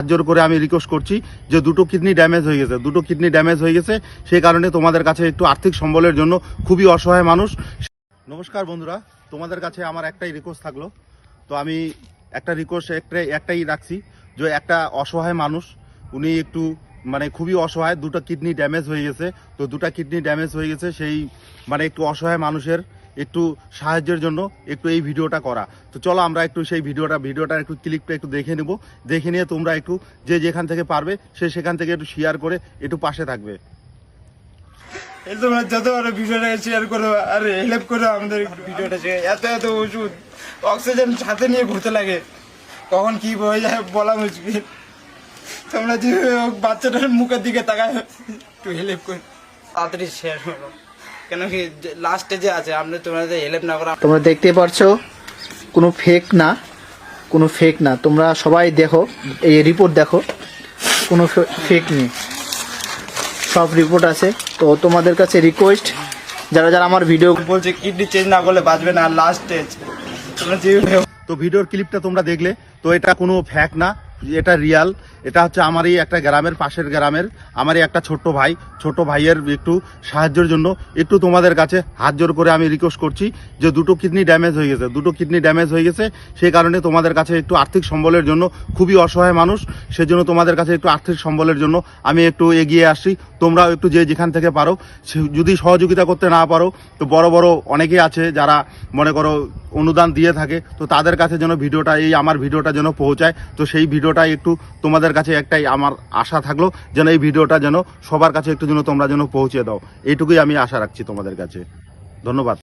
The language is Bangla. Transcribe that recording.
জোর করে আমি রিকোয়েস্ট করছি যে দুটো কিডনি ড্যামেজ হয়ে গেছে সেই কারণে তোমাদের কাছে একটু আর্থিক সম্বলের জন্য খুবই অসহায় মানুষ। নমস্কার বন্ধুরা, তোমাদের কাছে আমার একটাই রিকোয়েস্ট থাকলো, তো আমি একটা রিকোয়েস্ট একটাই রাখছি যে একটা অসহায় মানুষ, উনি একটু খুবই অসহায়, দুটো কিডনি ড্যামেজ হয়ে গেছে, সেই একটু অসহায় মানুষের একটু সাহায্যের জন্য একটু এই ভিডিওটা করা। তো চলো আমরা একটু সেই ভিডিওটা একটু ক্লিপটা একটু দেখে নিয়ে তোমরা একটু যে যেখান থেকে পারবে সেখান থেকে একটু শেয়ার করে একটু পাশে থাকবে। তোমরা যত বড় ভিডিওটা শেয়ার করো আর হেল্প করো আমাদের ভিডিওটা। এত ওষুধ অক্সিজেন সাথে নিয়ে ঘুরতে লাগে, কখন কি হয়ে যায় বলা মুশকিল। তোমরা যে বাচ্চাটার মুখের দিকে তাকায় একটু হেল্প করো, তাড়াতাড়ি শেয়ার করো, কেন কি লাস্ট স্টেজে আছে। আমরা তোমরা হেল্প না করো, তোমরা দেখতে পারছো কোনো ফেক না, তোমরা সবাই দেখো, এই রিপোর্ট দেখো, কোনো ফেক নেই, সব রিপোর্ট আছে। তো তোমাদের কাছে রিকোয়েস্ট, যারা আমার ভিডিও বলছে কিডনি চেঞ্জ না করলে বাঁচবে না, লাস্ট স্টেজ তোমরা যে। তো ভিডিওর ক্লিপটা তোমরা দেখলে, তো এটা কোনো ফ্যাক না, এটা রিয়াল। এটা হচ্ছে আমারই একটা গ্রামের, পাশের গ্রামের আমারই একটা ছোট ভাইয়ের একটু সাহায্যের জন্য একটু তোমাদের কাছে হাত জোর করে আমি রিকোয়েস্ট করছি যে দুটো কিডনি ড্যামেজ হয়ে গেছে সেই কারণে তোমাদের কাছে একটু আর্থিক সম্বলের জন্য, খুবই অসহায় মানুষ, সেজন্য তোমাদের কাছে একটু আর্থিক সম্বলের জন্য আমি একটু এগিয়ে আসছি। তোমরাও একটু যে যেখান থেকে পারো, যদি সহযোগিতা করতে না পারো তো বড় অনেকেই আছে যারা মনে করো অনুদান দিয়ে থাকে, তো তাদের কাছে যেন আমার ভিডিওটা যেন পৌঁছায়। তো সেই ভিডিওটা একটু তোমাদের কাছে একটাই আমার আশা থাকলো, যেন এই ভিডিওটা যেন সবার কাছে একটু যেন তোমরা যেন পৌঁছে দাও, এইটুকুই আমি আশা রাখছি তোমাদের কাছে। ধন্যবাদ।